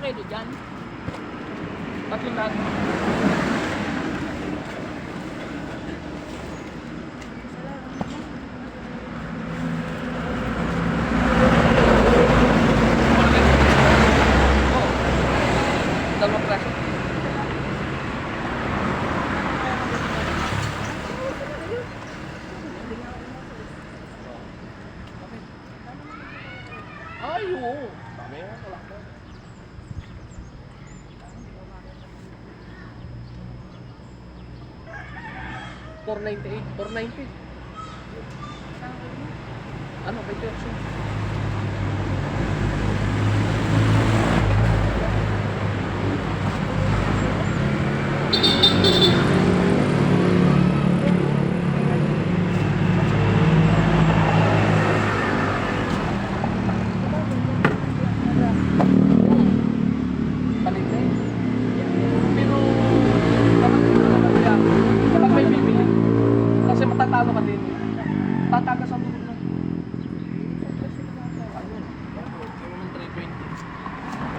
kilo dyan? 300. Oh, dalawang praso. Ay, oo. Dami yan, wala ka. 498, 490. Ano, 28. Palit na eh. Pero, kapag may bibili, kasi matatalo ka din. Tatagas ang tulog na. Ayun. Yung ng 320.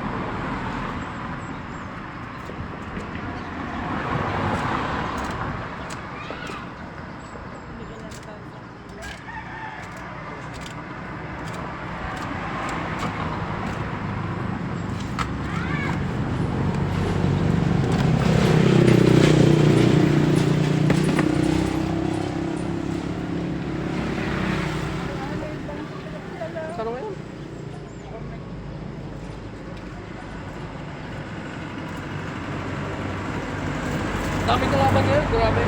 Saan ngayon? Dami kalaban ngayon, grabe.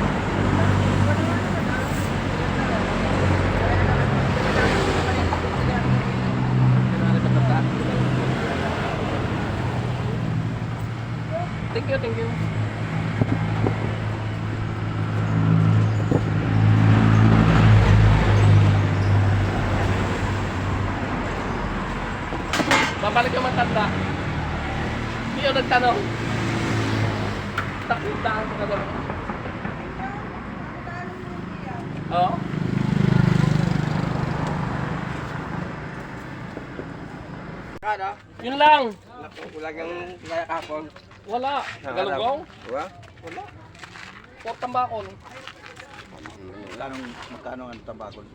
Thank you, thank you. Babalik yung matanda. Hindi yung nagtanong. Takitaan ko ka doon. Oo. Kada, Yun lang. kulang yung kaya kapon. Wala. Galunggong? Diba? Wala. Port tambakol. Magkano ang tabakol?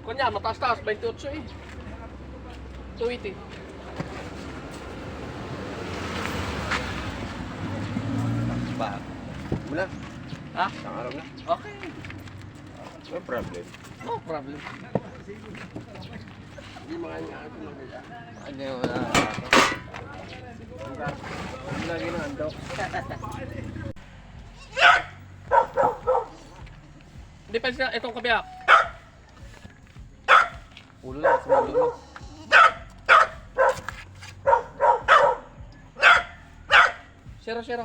Kunya, mataas-taas. 28 eh. 280. Ba? Mula? Ha? Isang araw na. Okay. No problem. No problem. Hindi mga nga ako magkaya. Ano wala. Lagi na ando. Depends na itong kabiyak. Ulo na, sumalulo. Sira-sira.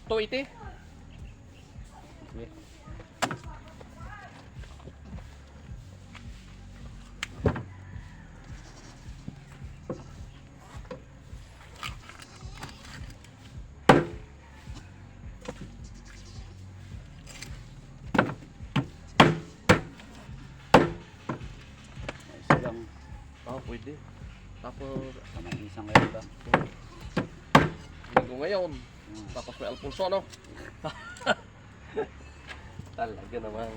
To iti. Silang Oh, pwede. Tapos, isang ngayon ba? linggo ngayon. Tapos may Alfonso, no? Talaga naman.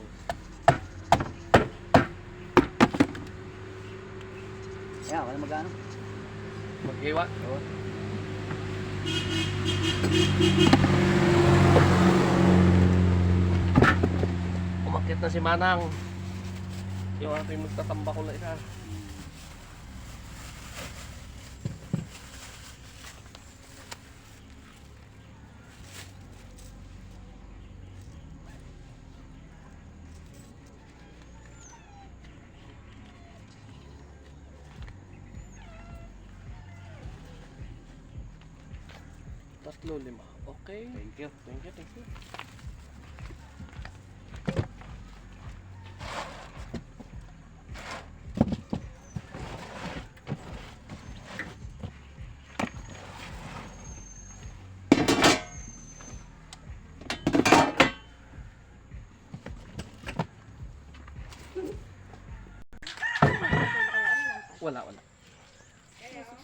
Kaya, wala magkano? Maghiwa. Oo. Umakit na si Manang. Yung ating magtatambak ko na isa. Tatlo, lima. Okay. Thank you. Thank you, thank you. Wala, wala.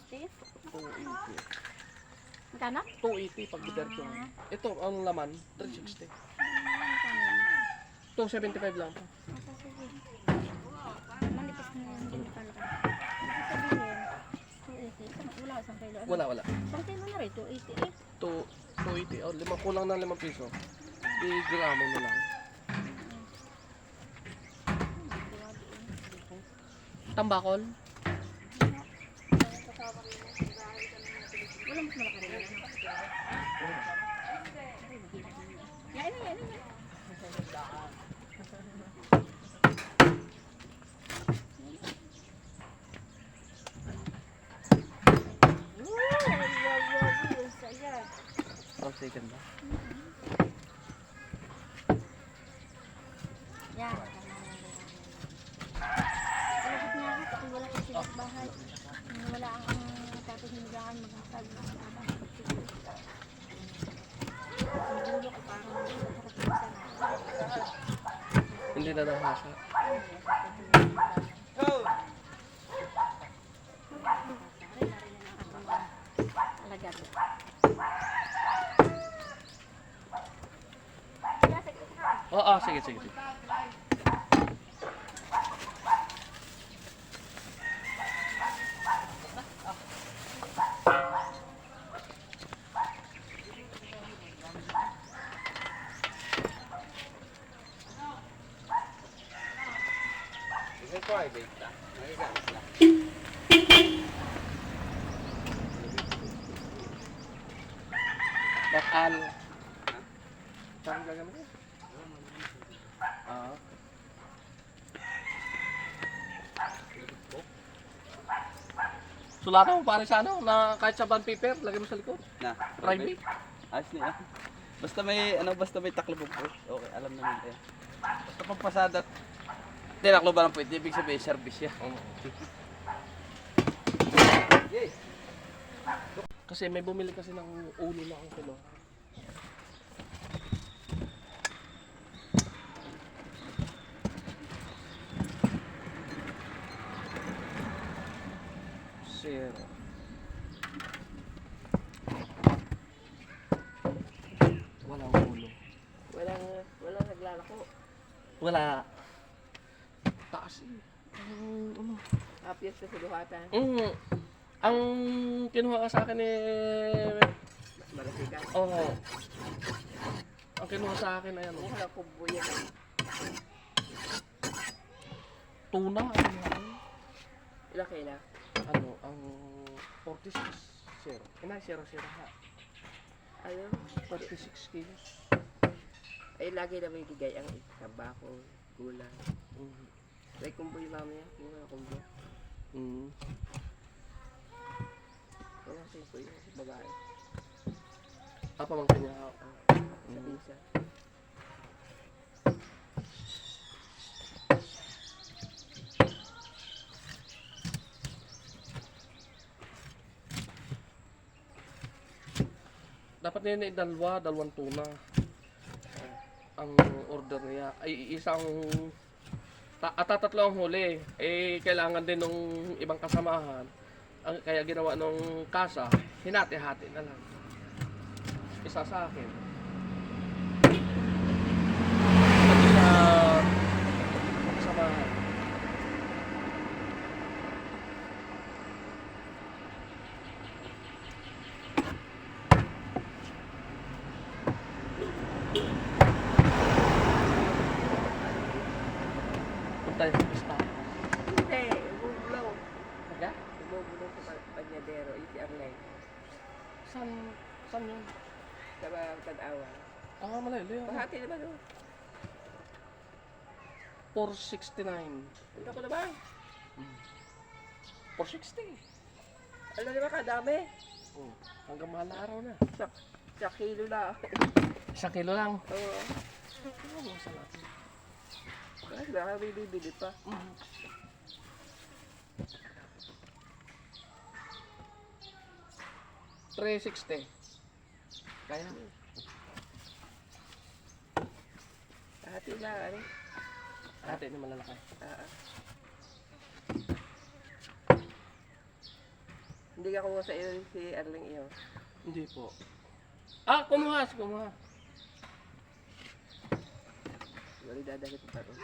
260? 280. Magkano? 280 pag bidercho. Ito, ang laman, 360. Magkano yan? 275 lang po. Sige. Manipis na yan. Hindi talaga. Ibig sabihin, 280. Wala isang kilo. Ano? Wala, wala. Isang kilo na rin, 280 eh. 280. Oh, kulang ng 5 piso. I-gramo mo lang. Tambakol? Wala mas malaki rin. Yan, yan, yan. Oh, second ba? Yan. Malapit nga ako kasi wala kasi sila sa bahay. Wala ang tapos hinigaan maghasag na sa atas. Nagulo ko parang Hindi na nahasa. alagad. Oo, sige, sige, sige. Bakal. Saan gagamit yan? Ah. Sulatan mo pare sa ano, na kahit sa bond paper, lagay mo sa likod. Na. Private. Ayos na yan. Basta may taklobog po. Okay, alam namin tayo. Basta pagpasada. Tinaklo ba lang po ito? Ibig sabihin, service yan. Yay! Kasi may bumili kasi ng ulo na ang kilo. Zero. Walang ulo. Walang naglalako. Wala. Taas eh. Ano? Apiyas sa siluhatan. Ang kinuha ka sa akin eh... Malaki ka. Oo. Ang kinuha sa akin ay ano? Wala kubo yan. Tuna. Ano yan? Ilang kaila? Ano? Ang 46. Zero. Inay, zero, zero ha. Ano? 46 kilos. Ay, lagi na may gigay ang tabako, gulay. Mm. May kumboy mamaya. Yung mga kumboy. Mm. Wala sa kumboy yung babae. Pamangkin niya ako. Sa pisa. Dapat niya dalawang tuna. Ang order niya ay isang tatlo ang huli. Eh kailangan din ng ibang kasamahan. Kaya ginawa nung kasa, hinati-hati na lang. Isa sa akin. Pati sa kasamahan. Punta yung pista. Hindi, bubulaw. Taga? Bubulaw sa panyadero. Iti Arlay. Saan yun? Sa Tanawa. Ah, malayo yun. Bahati naman o. 469. Punta ko na ba? 460. Ano naman kadami? Oh, hanggang mahal na araw na. Sa kilo na. 1 kilo lang. Oo. Ano mo sa natin? Kasi baka may bibili pa. 360. Kaya? Bahati na, ano? Ate, ni malalaki. Hindi ka kumuha sa iyo si Arling iyo. Hindi po. Ah, kumuha. Wala dadagit pa rin.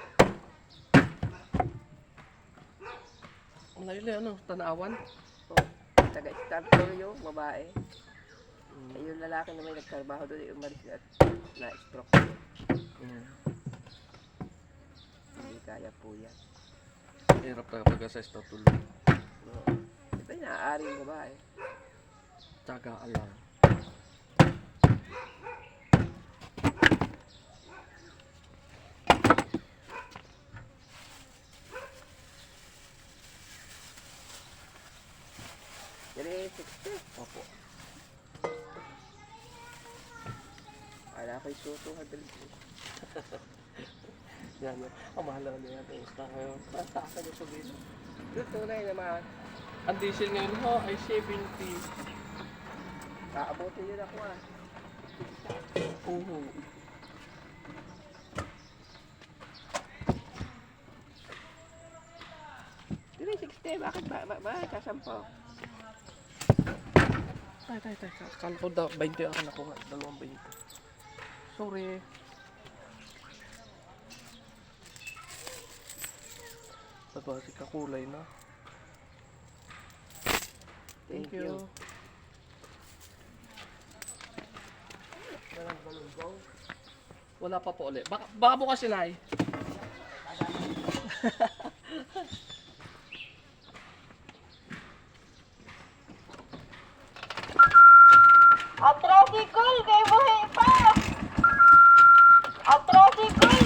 Malayo ano, tanawan. Oh, taga-starter yung babae. Eh, yung lalaki na may nagtrabaho doon, yung umalis at na-stroke. Hindi kaya po yan. Hirap talaga pag sa tuloy. No. Ito yung naaari yung babae. Tsagaan lang. Jadi, 60. Opo. Wala ko'y suto ka dali. Yan. Ang mahal na yan. Basta ngayon. Ang taas na gusto dito. Ito tunay naman. Ang diesel ngayon ho ay 70. Kaabutin yun ako ah. Oo. Dili, 60. Bakit ba? Kasampo. Tay. Akala ko 20 ako nakuha. 2 20. Sorry. Pagwasi ka kulay na. Thank you. Wala pa po ulit. Baka bukas sila eh. Atrasikol, kay buhay pa! Atrasikol!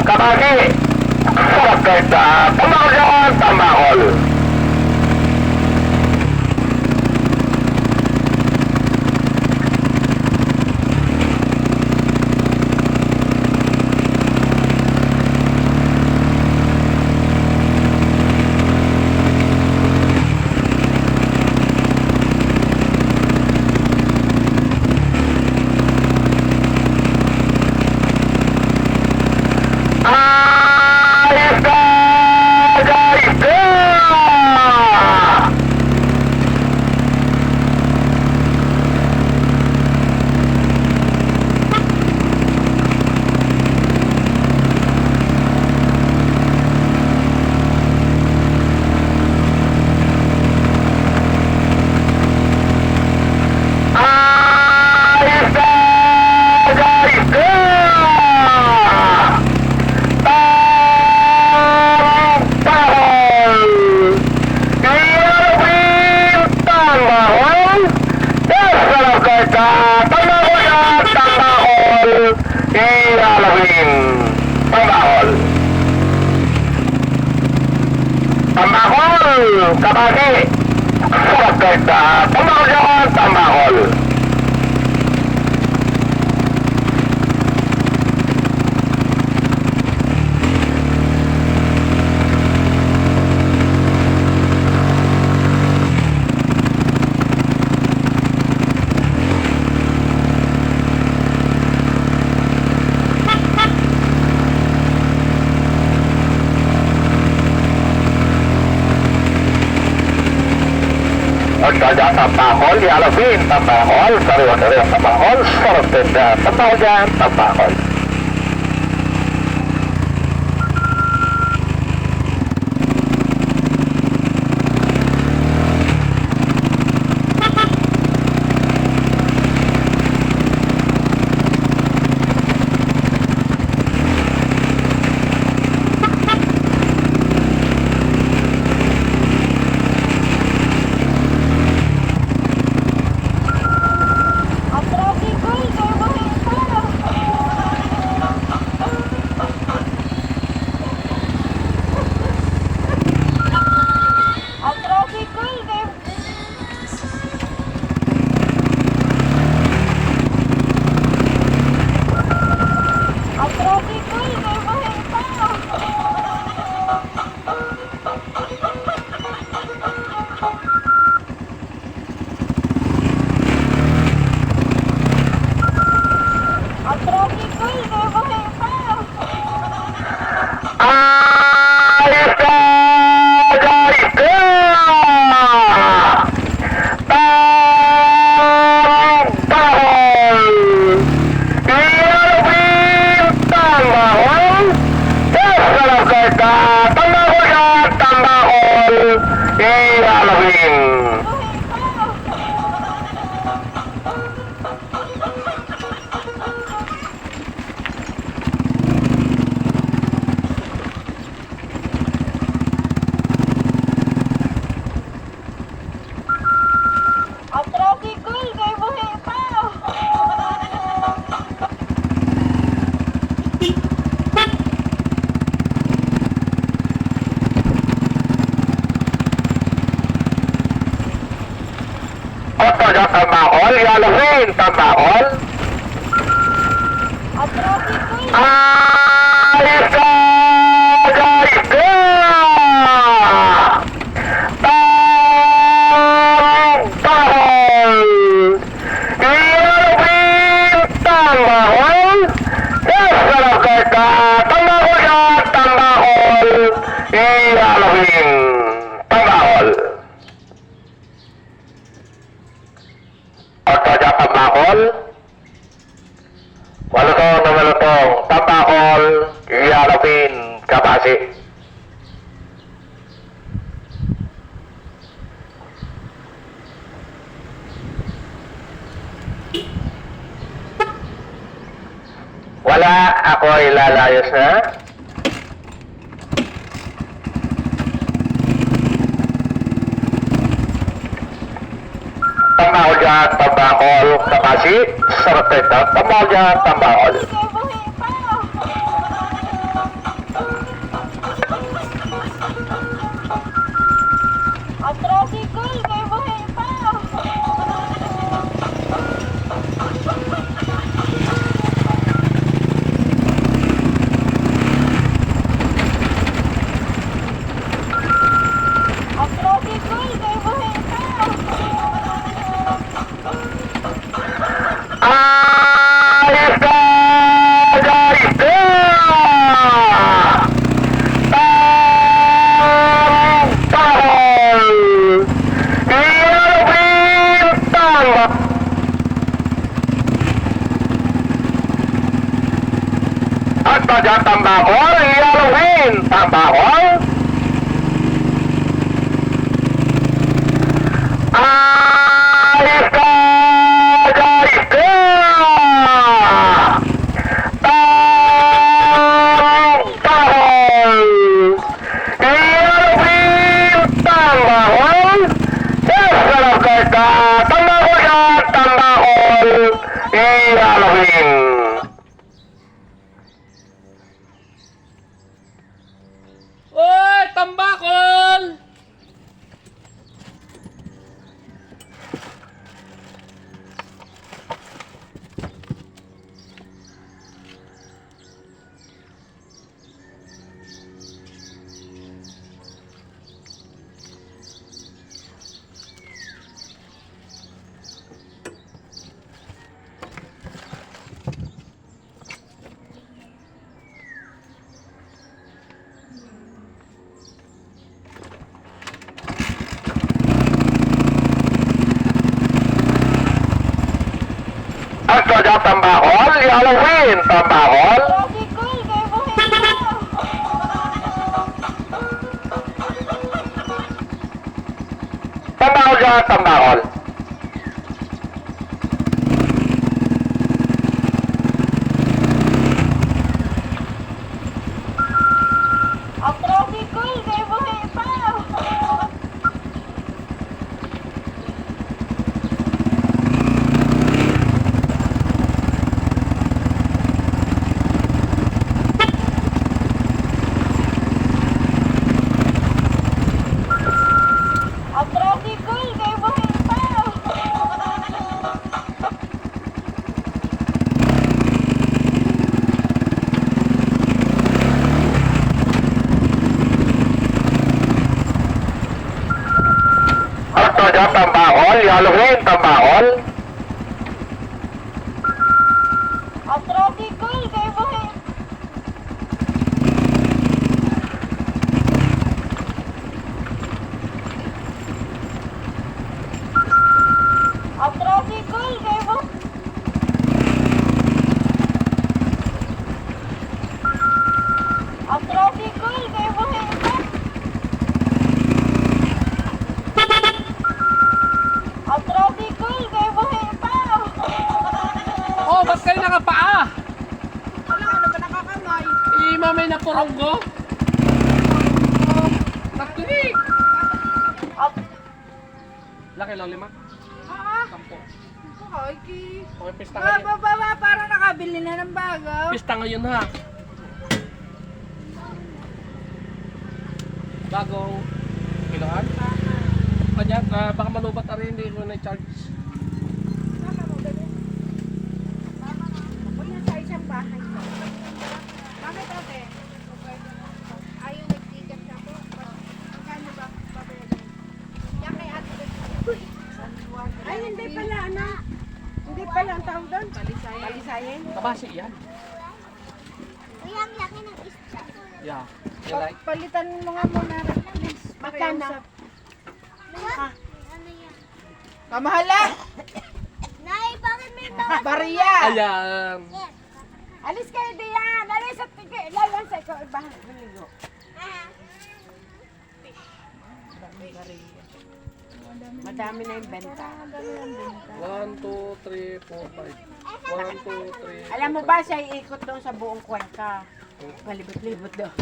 Kapagi, sarap kita, pembahagian tambahol. Kapagi, sarap kita, pembahagian tambahol. Saja tambahol, dialogin tambahol, sariwan-sariwan tambahol, sarap kita, pembahagian tambahol. Atrasikol, kay buhay pa! Alis ka, guys ka! Tambahol! Iyalawin, tambahol! Sasalap ka, tambahol ka, tambahol! Iyalawin! Oto na tambahol, iyalawin, tambahol! Alis ka, guys ka! Tambahol! Iyalawin, tambahol! Sasalap ka, tambahol ka, tambahol! Iyalawin, tambahol! Oto na tambahol! Malutong na malutong, tambahol, iyalawin, kabasi. Wala, ako ilalayos na. Tambahol dyan, tambahol, kabasi. Sarap ito, tambahol dyan, tambahol. Alis ka, guys ka! Tambahol! Iyalawin, tambahol! At badya tambahol, iyalawin, tambahol! Alis ka, guys ka! Tambahol! Iyalawin, tambahol! Sasalap ka, tambahol ka, tambahol! Iyalawin! Oy, tambakol! At badya tambahol, iyalawin, tambahol! Tambahol dyan, tambahol! Ito dyan, tambakol. Yellow fin, tambakol. Atrokikol, kayo mo eh. Atrokikol, kayo mo. Atrokikol, kayo mo eh. Atrokikol, kayo mo eh. Oh, ba't kayo nakapaa? Wala, ano ba nakakamay? Mamay na kurunggo. Nakinig. Laki lang, 5? Ah, 10. okay, ki. Okay, pista ngayon. Baba, para nakabili na ng bago. Pista ngayon ha. Bagong kiloan. Kanya, baka malubat na rin, hindi ko na-charge. Wala sa isang bahay. Bakit ate? Ayaw nagtigat na po. Magkano ba babayaran? Yan kay ate. Ay, hindi pala, ano? Hindi pala ang tawag doon? Palisayin. Kabasi yan. Uy, ang laki ng isda. Yeah. You like? Palitan mo nga muna rin, please. Magkano? Pakiusap. Ano yan? Kamahala! Nay, bakit may bawat? Bariya! Ayan. Yes. Alis kayo diyan! Alis at lalan sa ikaw. Ibahan biligo. Madami na yung benta. 1, 2, 3, 4, 5. 1, 2, 3. Alam mo ba siya iikot doon sa buong Cuenca? Malibot-libot doon.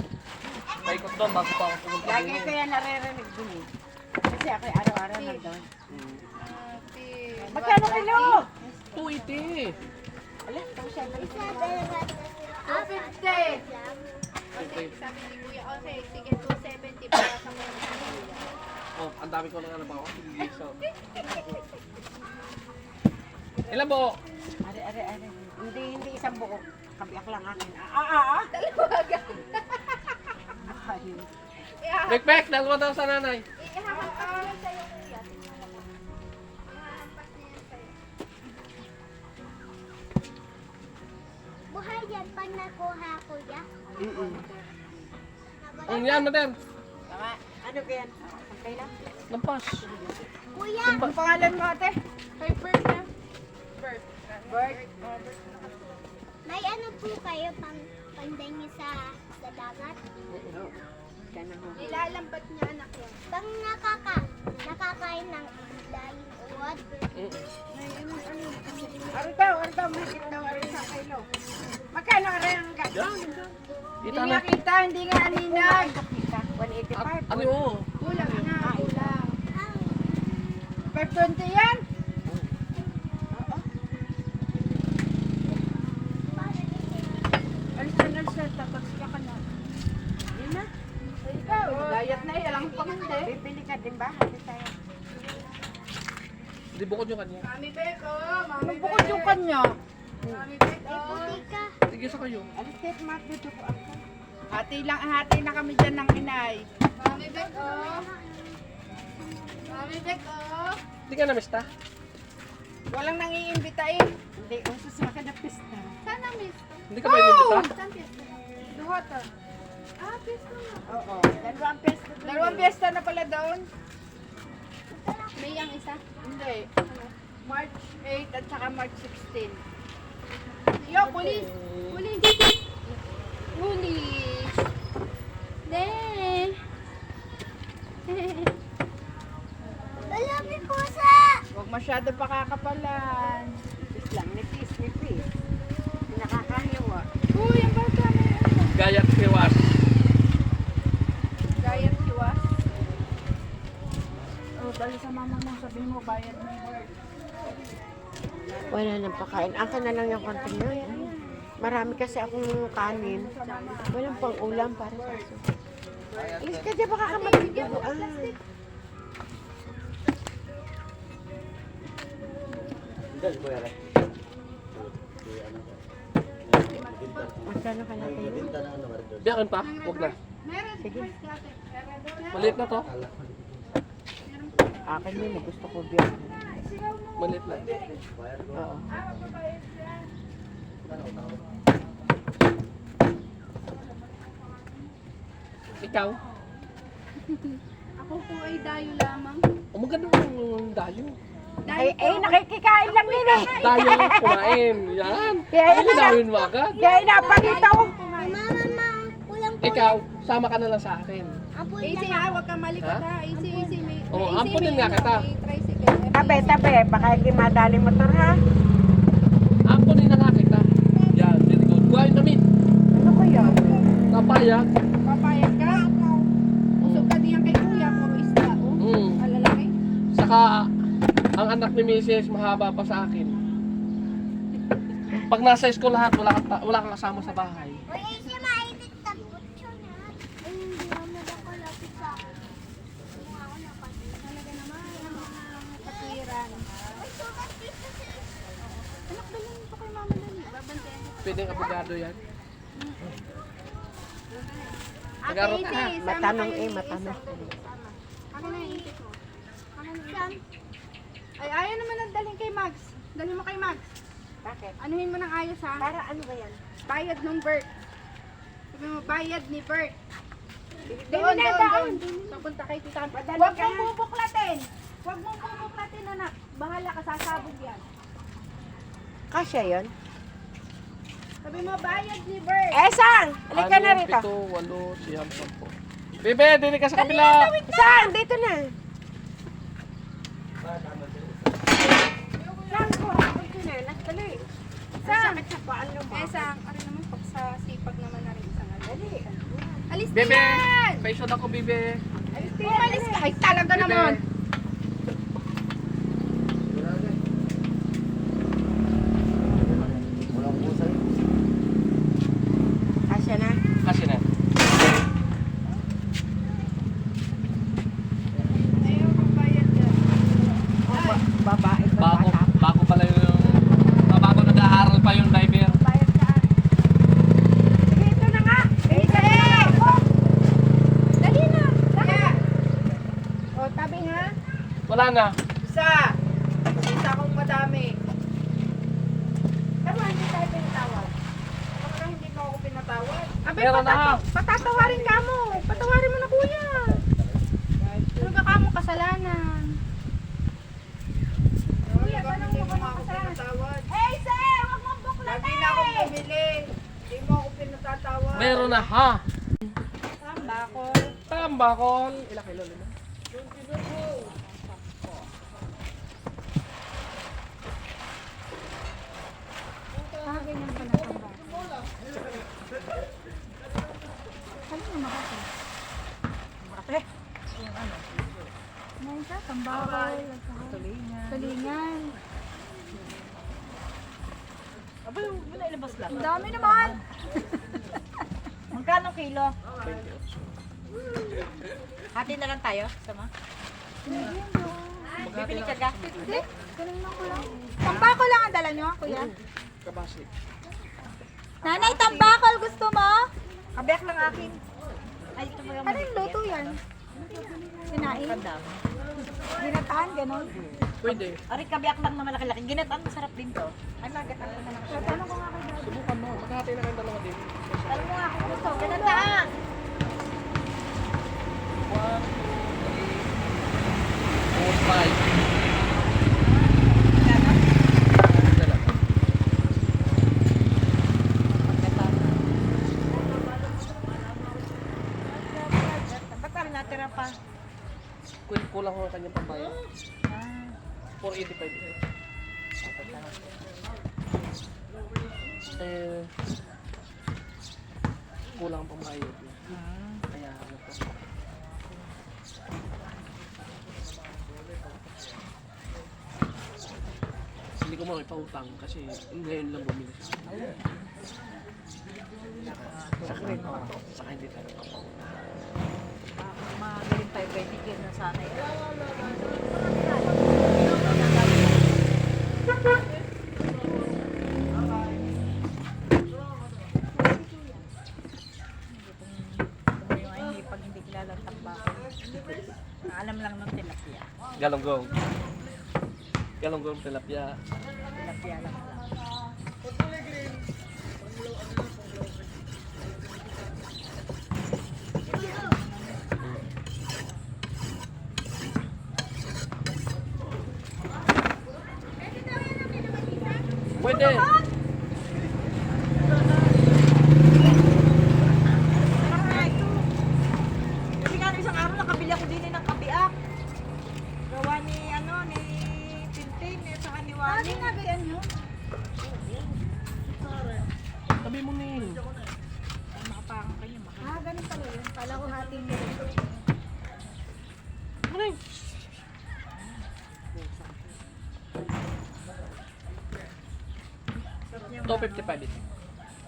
Paikot doon bago pa ako pumunta Lagi din. ko yan naririnig doon eh. Kasi ako araw-araw nandun. Magkano kilo? 280. Alam, ito siya. Isa, dalawa, tatlo, 250. Okay. Sabi ni Kuya, okay, sige, 270 para sa mga kuya. Oh, ang dami ko na ba ako? Sige, so. Ilan buo? Are. Hindi isang buo. Kabiyak lang akin. Dalawagan. Ayun. Pek, dalawa daw sa nanay. Ihahampas niya sa'yo, Kuya. Ihahampas niya sa'yo. Buhay yan pag nakuha, Kuya. Ang yan, madam. Tama. Ano ba yan? Okay lang. Lampas. Kuya, Ang pangalan mo ate? kay Bert na. Bert. May ano po kayo pang panday niyo sa dagat? Ganun mo. Nilalambat niya anak yan. Pang nakakain ng isda yung uwad. Ano daw, mahigit daw, sa kilo. Magkano ka rin ang gas? Yan. Hindi Kita na. nga kita, hindi nga aninag. 185. Ano yun? Kulang na, kulang. 520 yan? Alis na, tapos ka na. Yun na. Ikaw, diet na yan, alam pang hindi. Bibili ka din ba? Hati tayo. Hindi bukod yung kanya. Anong bukod yung kanya? May puti ka. Sige sa kayo. Alis tayo, matuto ko ako. Hati na kami dyan ng inay. Hindi ka na-mista? Walang nangiimbita eh. Hindi, usos na ka na pista. Sana miss. Hindi ka ba inimbita? Saan piyesta? Duha to. Piyesta na. Oo. Dalawang piyesta na pala doon. May ang isa. Hindi. March 8 at saka March 16. Yo, police! Police. Police. De. Malami pusa. Huwag masyado pakakapalan. Nipis lang, nipis. Nakakahiwa. Uy, ang bata na yan. Gayat siwas. Gayat kiwas. Oh, dali sa mama mo, sabihin mo, bayad mo. Wala nang pakain. Akin na lang yung konti na yan. Marami kasi akong kanin. Walang pang ulam para sa aso. Alis ka dyan, baka ka matiguan. Magkano ka natin? Biyakin pa? Huwag na. Sige. Maliit na to. Akin din, gusto ko beer. Malit lang. Oo. Ikaw? Ako po ay dayo lamang. Oh, maganda yung dayo. Ay, nakikikain lang din eh. Dayo kumain. Yan. Kaya Ano dawin mo agad? Kaya napalito. Mama, kulang po. Ikaw, sama ka na lang sa akin. Apoy Easy na. ha, huwag kang malikot ha. Easy, easy. May, Oo, easy, ampunin may nga kita. may tricycle. Tabi, baka hindi madali motor ha. Ampunin na nga kita. Yan, very good. Kuhain na meat. Ano ko yun? Papaya. Papayag ka. Usog ka diyan kay kuya, puro isda. Oh, Mm. alalaki. Saka, ang anak ni Mrs. mahaba pa sa akin. Pag nasa school lahat, wala kang kasama sa bahay. Uy, Easy, mainit na butso na. Ay, hindi naman ako lapit sa akin. Mukha ako napatid. Talaga naman, ang mga katwiran. Uy, sugat dito sa... Anak, dalhin mo kay mama dali. Babantayan ko. Pwedeng abogado yan. Ate, Tagarot easy. ka. sama Matanong kayo eh, ni matanong. Isa. Ako na yung isip mo. Ako na Sam, Ay, ayaw naman ang dalhin kay Max. Dalhin mo kay Max. Bakit? Anuhin mo ng ayos ha. Para ano ba yan? Bayad nung Bert. Sabi mo, bayad ni Bert. Dali na, daan. Papunta kay Tita. Padali Huwag ka. mong bubuklatin. Huwag mong bubuklatin, anak. Bahala ka, sasabog yan. Kasya yun? Sabi mo, bayad ni Bert. Sang! Halika na rito. 7, 8, 9, 10. Bebe, dili ka sa kabila. Sang! Dito na. Sang ko. Dito na. Dali. Sang! Sakit sa paan mo. Eh, sang, ano naman, pag sa sipag naman na rin isang dali. Alis na Bebe, yan! paisod ako, Bebe. Umalis ka. Ay, talaga Bebe. naman. Kasya na. Kasi na. Ayaw kong bayad yan. Babae. Bago pala yung, bago nag-aaral pa yung driver. Bayad ka. Sige, ito na nga. Dali na. O, tabi ha. Wala na. Isa. Isa akong madami. Pero hindi tayo pinatawad. Baka hindi mo ako pinatawad. Abay, Meron na. patatawarin ka mo. Patawarin mo na kuya. Ano ka mo kasalanan? Kuya, tanong mo ka mo kasalanan. Hey, sir! Huwag mong buklatin! Lagi na akong bumili. Hindi mo ako pinatatawad. Meron na, ha? Tamba ko. Tambakol. Ilang kilo na? Ah, ganyan pa na tamba. Ano mo makasi? Ngayon ka, tambakol. Tulingan. Aba, wala ilabas lang. Ang dami naman. Magkano kilo? Hati na lang tayo, sama? Bibili ka ga? Hindi. Ganun lang ko lang. Tambakol lang ang dala nyo, kuya. Kabasi. Nanay, tambakol gusto mo? Kabiyak lang akin. Ay, ito mga Ano yung luto yan? Sinain? Kandam. Ginataan, gano'n? Pwede. Ari, kabiyak lang na malaki-laki. Ginataan, masarap din to. Ay, magataan ko na lang. Tanong ko nga kay Daddy. Subukan mo. Maghati na kayong dalawa din. Alam mo nga kung gusto. Ginataan! 1, 2, 3, 4, 5. Ba't parang natira pa? Kulang ko ang kanyang pambayad. 485. Eh, kulang ang pambayad niya. Kaya ano po. Hindi ko mo ipautang kasi ngayon lang bumili siya. Saka hindi talaga. Magaling tayo, pwede kayo na sana yun. Hindi pag hindi kilala ang tambako. Alam lang ng tilapia. Galunggong. Galunggong tilapia. Tilapia lang. Pwede. Kasi nga nung isang araw nakabili ako din ng kabiak. Gawa ni ni Tintin, sa ni Wani. Ano nga ba yan yun? Sabi mo ni. Makapangan kayo, Ganun pala yun. Kala ko hating mo. Ano yun? $2.55 ito.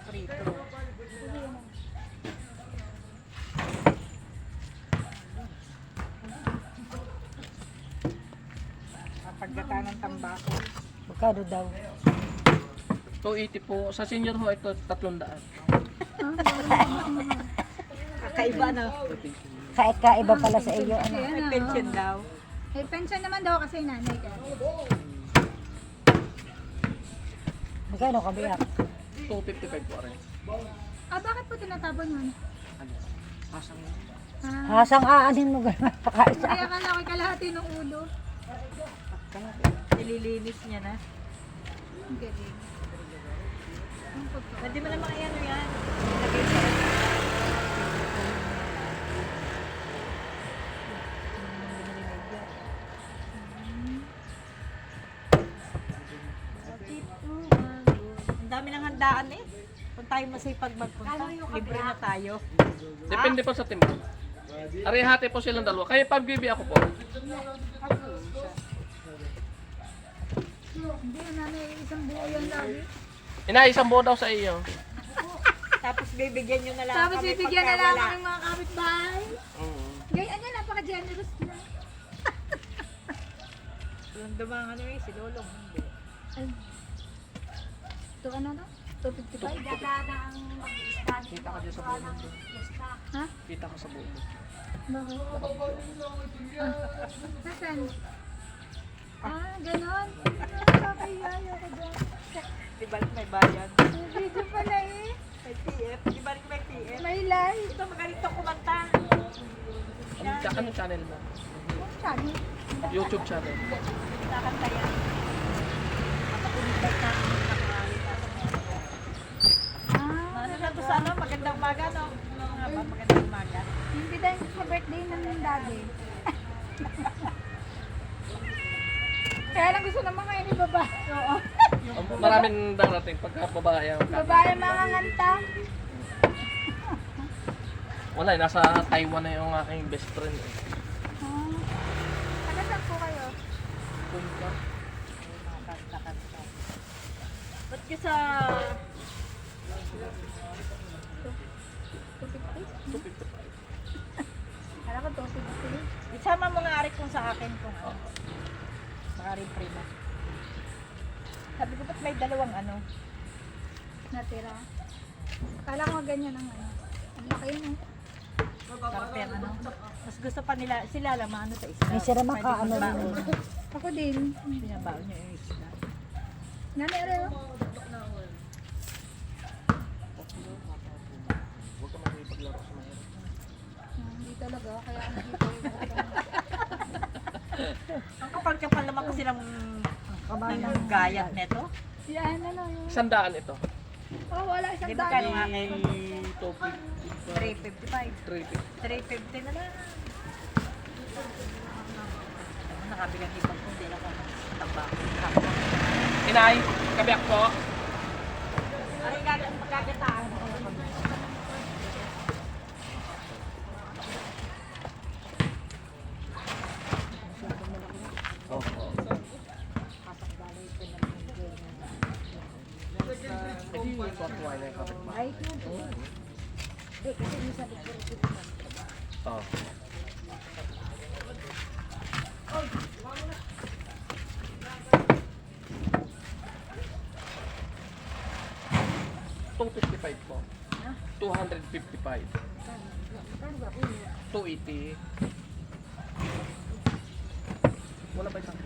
prito. Pagkata ng tambako. Magkano daw? 280 po. Sa senior ho ito 300. Kakaiba no? Kaiba pala sa iyo. Ano? May pension daw. May pension naman daw kasi nanay ka. Magkano kabiyak? 255 po rin. Bakit po tinatapon yun? Ano? Asang Hasang aanin mo gano'n. Pakaisa. Kaya akala ko kalahati ng ulo. Nililinis niya na. Ang galing. Pwede mo naman yan yan. Ilagay sa ang dami ng handaan eh. Kung tayo masipag magpunta, libre na tayo. depende po sa timba. Arihati po silang dalawa. Kaya pag-bibi ako po. Hindi na nanay, isang buo yan lagi. Inaisang buo daw sa iyo. Tapos bibigyan nyo na lang Tapos kami bibigyan na pagka lang wala. ng mga kapitbahay. Mm. Gayaan niya, napaka-generous na. Yung dumang si Lolong. Hindi. Ito ano no? 255? Kita ka dyan sa buo mo. Ha? Kita ka sa buo mo. Bakit? Nasaan? Ganon. Nakakaya ako doon. Di ba may bayan? May video pala eh. May PF. Di ba may PF? May live. Ito magaling to kumanta. Anong channel mo? Sabi. YouTube channel. Nakakanta yan. Matakulitan na ang ano na to sa ano? Magandang umaga, no? Ano nga ba? Magandang umaga. Hindi dahil sa birthday ng daddy. Kaya lang gusto naman kayo ni babae. Oo. Maraming darating pagka babae ang Babae mga nganta. wala, nasa Taiwan na yung aking best friend. Eh. Taga saan po kayo? Punta. Ba't ka sa... 250? Kala ko 250. Isama mo nga arik kung sa akin kung ano. Makaring prima. Sabi ko, ba't may dalawang ano? Natira. Kala ko ganyan ang ano. Ang laki mo. Karper ano. Mas gusto pa nila, sila lang maano sa isla. May sirama ka, ano Pwede rin. magbaon. Ako din. Binabaon niya yung isla. Nanere. Huwag ka makipaglaro sa mga. Hindi talaga. Kaya ang dito yung Ang kapal-kapal naman kasi ng gayat neto. yan ano yung... 100 ito. Oh, wala isang Di ba kano nga dami. kay 350. 355? 350 na lang. Nakabilang ibang kundi lang ako. Tambak. Inay, kabiyak po. Aray magagataan. Hindi, tuwa-tuwa na yung kapitbahay. Ay, kasi yung sabi ko Oo. $255 po. 255. 280. Wala pa isang.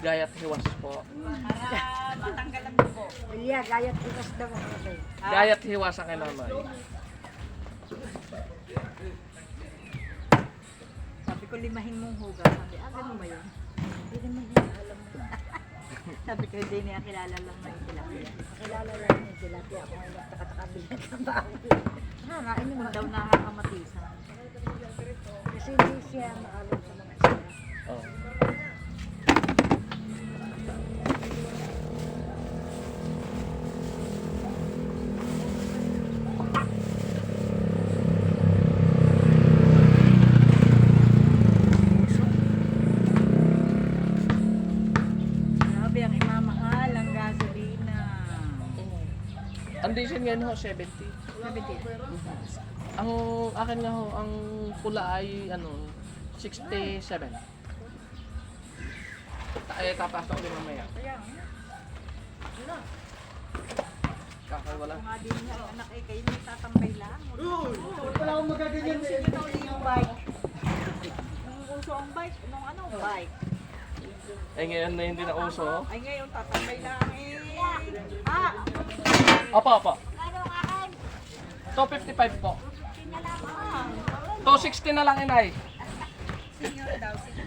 Gayat hiwas po. Para matanggal ang dugo. Iya, gayat iwas daw ako. Gayat hiwas ang kinamay. Sabi ko, limahin mong hugas. Sabi, ganun ba yun? Hindi naman niya alam mo. Sabi ko, hindi niya kilala lang na yung tilapia. Kilala lang yung tilapia ako ngayon takatakabil ng trabaho. Nakain mo daw nakakamatisan. Kasi hindi siya maalam sa mga isla. Oh. Grabe, ang imamahal ang gasolina. Ang diesel ngayon ho, 70. 17. Ang akin nga ho, ang pula ay ano, 67. Tapasok din mamaya. Kaya, Kakawala. mga din niya, ang anak kayo may tatambay lang. Wala akong magaganyan. Ayusin niyo na uli yung bike. Nung uso ang bike, nung ano, bike. Eh ngayon na hindi na uso. Ay ngayon, tatambay lang eh. Ah! Opo, opo. 255 po. 260 na lang, inay. Senior daw, senior.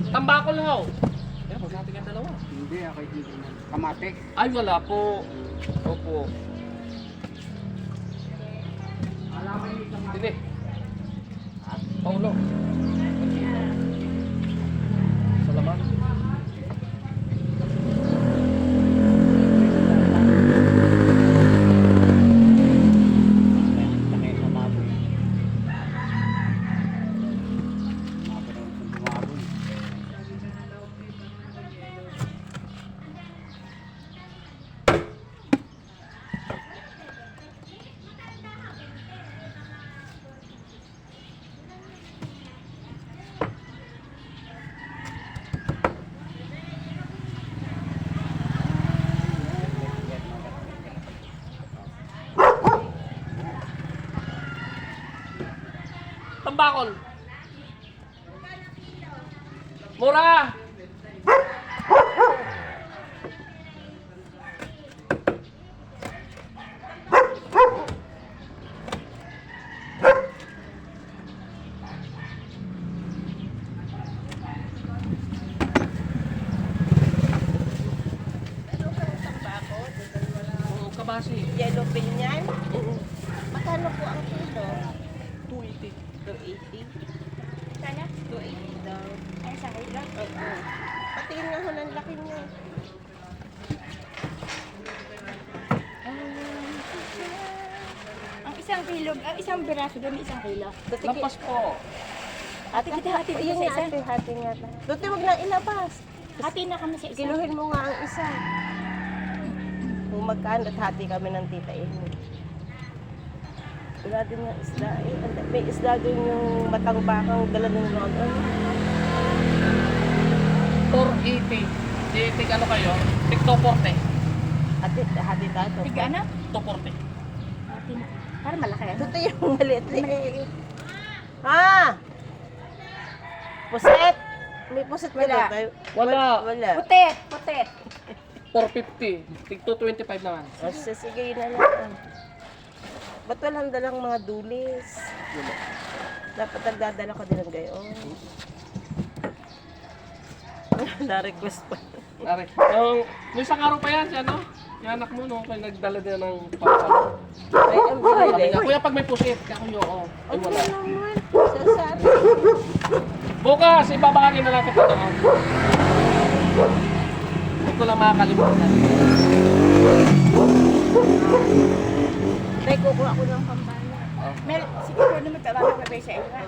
Tambakol ho. Eh, magkati ka dalawa. Hindi, ako hindi naman. Kamate. Ay, wala po. Opo. Sini. Paulo. Salamat. Laki ng mababoy. Mababoy ng bumaboy. Tambakol. Mura. Oo, kabasi. Yellow pin yan. Oo. Magkano po ang kilo? 280. 280. Sana? 280 daw. Ay, sa kilo? Oo. Patingin nga ho ng laki niya. Ang isang kilo, ang isang biraso doon, isang kilo. Lampas po. Hati kita, hati Ayun sa nga isa. ate, hati nga ta. Duti wag nang ilabas. Hati na kami sa isa. Kiluhin mo nga ang isa. Kung magkaan at hati kami ng tita Amy. Wala din yung isda. Eh, may isda din yung matang bakang dala ng London. 480. Di ano kayo? Tig 240. Hati tayo. Tiga na? 240. Hati na. Para malaki ano? Ito yung maliit. Ha? Puset! May puset ka Wala. ba? Wala. Wala. Putet, putet. 450. Tig 225 naman. O, sige, yun na lang. Ba't walang dalang mga dulis? Dapat nagdadala ko din ng gayon. Na-request pa. Nari. Yung isang araw pa yan, siya, no? Yung anak mo, no? Kaya nagdala din ng papalo. Ay, ang Sabi binili. nga, kuya, pag may pusit, kakuyo, oo. Ay, wala. Sasabi. Bukas, ibabagay na lang kita doon. Huwag ko lang makakalimutan. Tay, kukuha ko ng pampano. Mel, siguro naman talaga kami sa ira.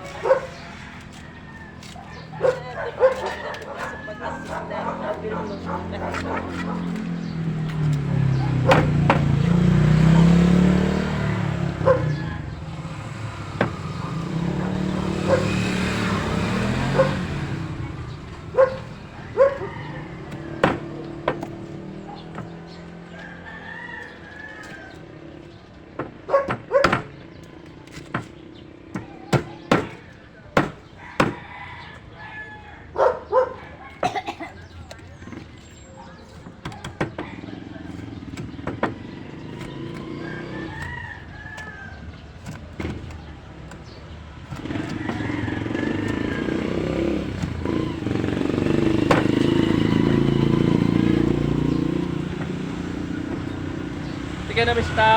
Hindi kayo na-mista.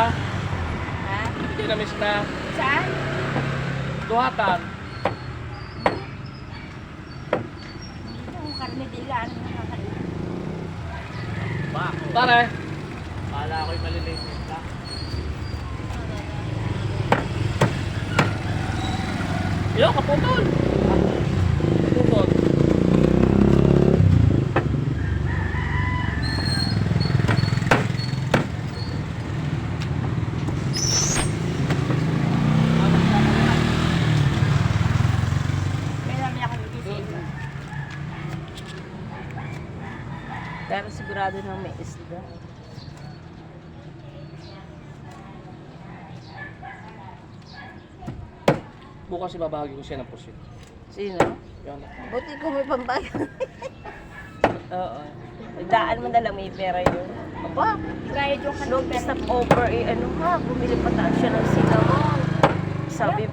Ha? Hindi kayo na-mista. Saan? Duhatan. Yung karne dila, ano nakakalit. Pare. Kala ko'y maliliit ka. Yo, kaputol. Kaputol. May namin ako nagising. Pero sigurado na may isda. Bukas ibabahagi ko siya ng pusit. Sino? Yung anak mo. Buti ko may pambayad. Oo. Daan mo na lang, may pera yun. Aba, Kahit yung nung kanong stop over, eh, ano ha, bumili pa tayo siya ng cinnamon. Sabi,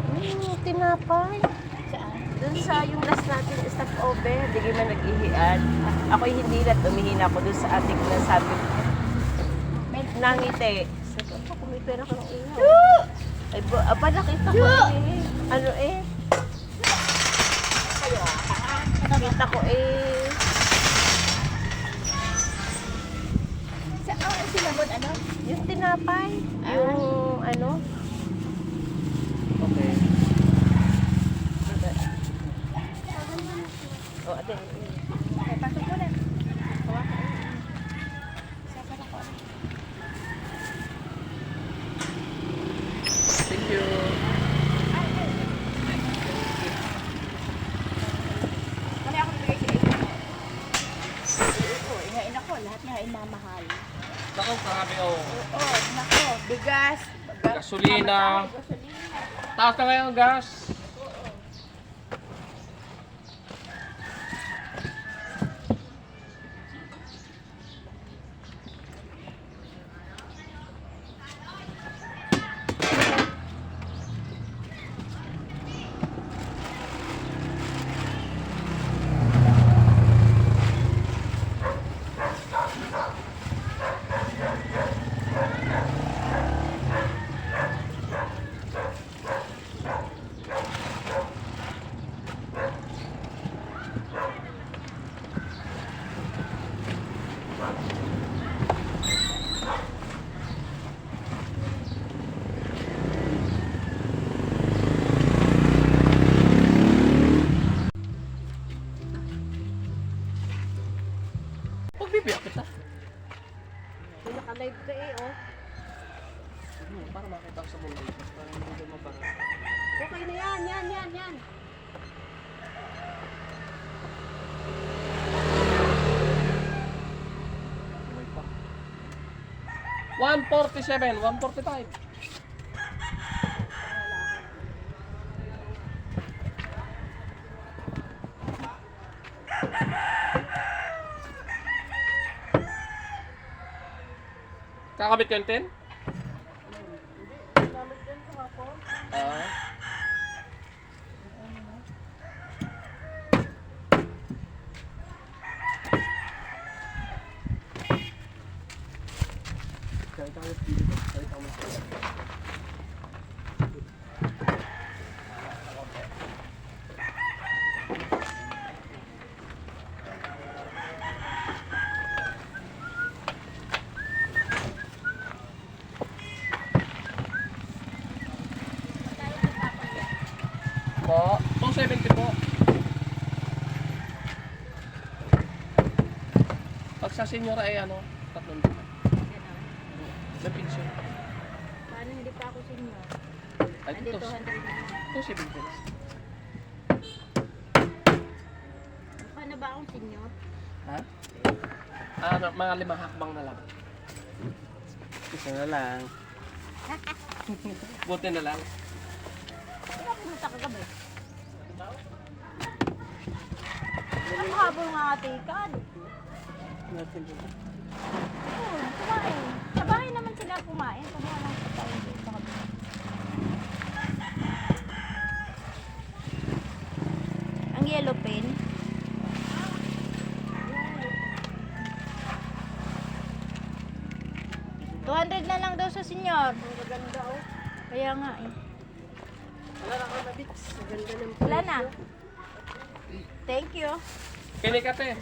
tinapay. Saan? Doon sa yung last natin stop over, di kayo na nag-ihian. Ako'y hindi na, tumihina ako doon sa ating na sabi ko. Nangiti. Sabi ko, kung may pera ka ng ihaw. Ay, aba, nakita ko eh. Ano eh? Nakita ko eh. Saan? Oh, sinabot ano? Yung tinapay. Yung ano. Okay. O, ate. Okay, pasok ko na. Hawakan ko. Sasara ko. Thank you. Kami ako bigay sa iyo. Oo, inain ako. Lahat nga ay mamahal. Nako, grabe oh. Oo, nako. Bigas. Gasolina. Gasolina. Taas na ngayon ang gas. Pagbibiyak kita. Naka-live ka eh, oh. Para makita ko sa mundo. Para hindi ko mabara. Okay na yan, yan. May pa. 147, 145. Kakabit ko yung 10? Ah. po. 270 po. Pag sa senior ay ano, 300. May pension. Paano hindi pa ako senior? Ay, Nandito ito. 270. 270. Paano ba akong senior? Ha? Mga 5 hakbang na lang. Isa na lang. Buti na lang. Kaya pumunta ka gabi. Habol nga atikan. Oo, kumain. Sa bahay naman sila kumain. Kumuha lang sa taon dito sa kabila. Ang yellow pen. $200 na lang daw sa senyor. Maganda oh. Kaya nga eh. Wala na kang mabits. Maganda ng Wala na. Thank you. Kinikate.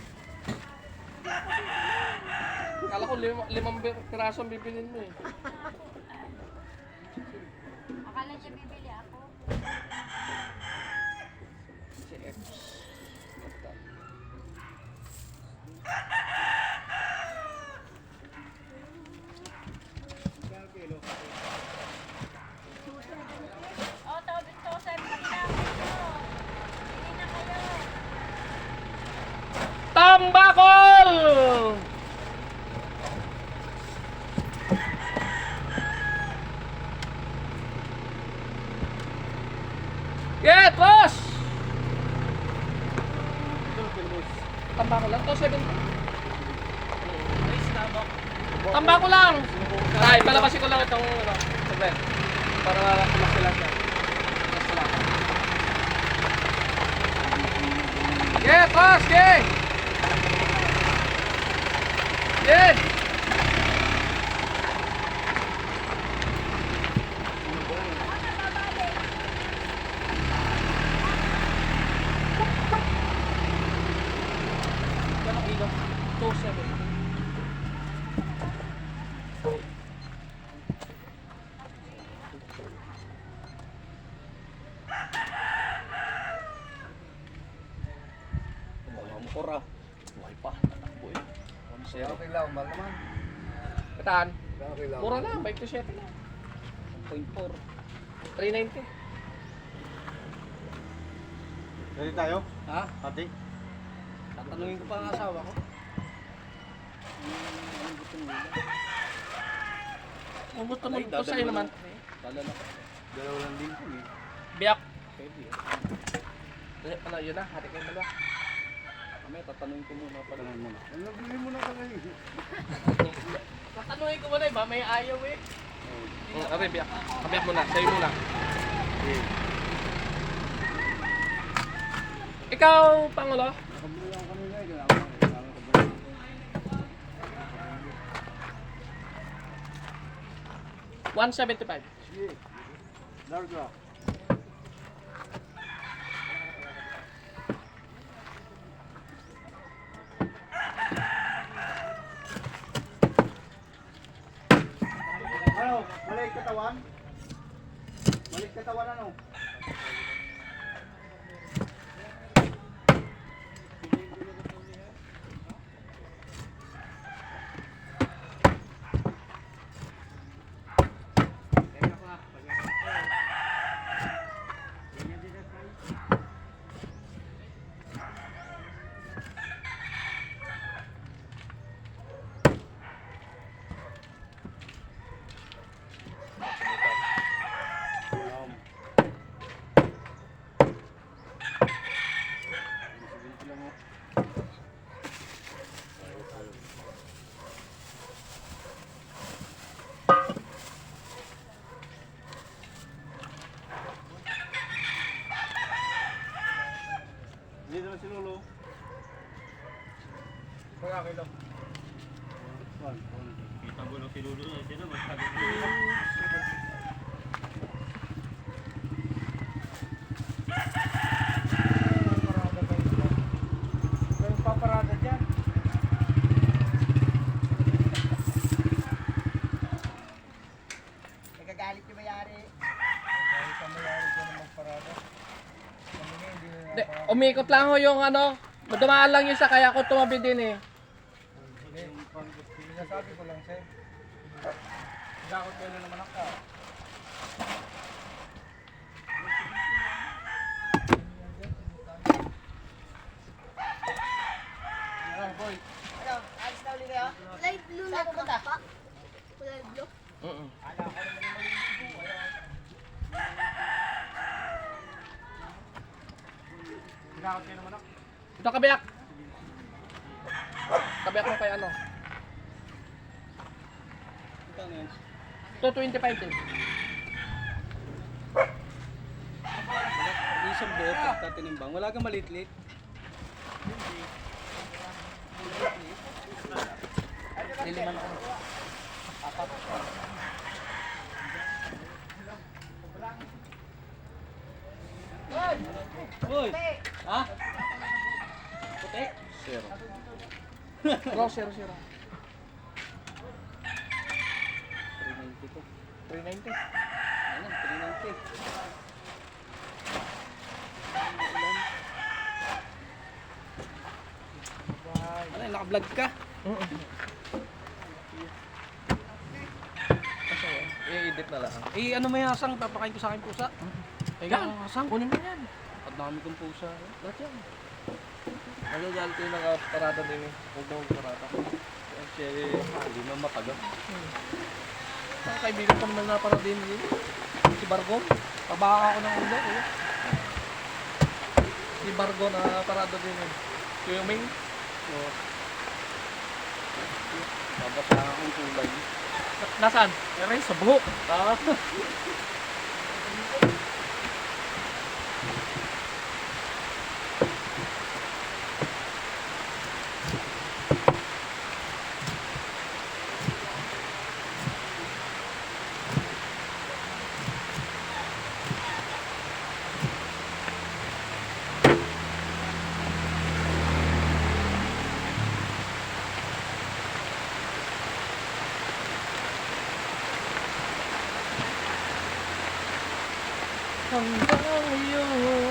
Kala ko 5 piraso ang bibilin mo eh. Akala siya bibili ako. Si X. Oh, tawag ito sa pagkakas ko. Hindi na kayo. Tambakol! Get boss! Tambakol lang to, 7. Tambakol lang! Ay, palabasin ko lang itong ano, sabay. Para masila siya. Masila. Get boss! Get! Get! Ganang ilaw. 270. Mura. Buhay pa. Natakbo eh. 1-0. Okay lang, mahal naman. Kataan? Mura lang, 27 lang. 1.4. 390. Ready tayo? Ha? Ate? Tatanungin ko pa ang asawa ko. Kung gusto mo ito sa'yo naman. Dala na ko. Dalawa lang din po eh. Biyak. Ano yun na? Hati kayo dalawa. Mamaya tatanungin ko muna pala. Tatanungin ko muna eh. Ba may ayaw eh. Aray, biyak. Kabiyak muna. Sa'yo muna. Ikaw, Pangulo? $175. Larga. Ano? Malik katawan? Malik katawan ano? Dito na si Lolo. Kaya kilo. Kita mo lang si Lolo na siya naman. Paparada dyan. Nagagalit yung mayari. Nagagalit ang mayari dyan ang magparada. Di, umikot lang ho yung ano. Dumaan lang yung isa kaya ako tumabi din eh. Sinasabi ko lang sa'yo. Gakot ko na naman ako. Light blue na pa. Kulay blue. Ito kabiyak. Kabiyak mo kay ano. Ano yan? 225 din. Isang buo pagtatinimbang. Wala kang maliit-liit. Liliman ako. Uy! Ha? Puti? Zero. Bro, 0-0. 390 ko. 390. Ayan, 390. Ano, naka-vlog ka? I-edit na lang. Eh, ano may hasang? Papakain ko sa akin pusa. Yan, kunin mo yan. At dami kong pusa. Lahat yan. Magagalit ko yung nakaparada din eh. Huwag na huwag parada. Kasi, hindi mo matagal. Mga kaibigan ko naman naparada din eh. Si Bargon. Pabaka ako ng ulo eh. Si Bargon na parada din eh. Kuya Ming. Babasa akong kulay. Nasaan? Eray, sa buhok. Ah. Hanggang ngayon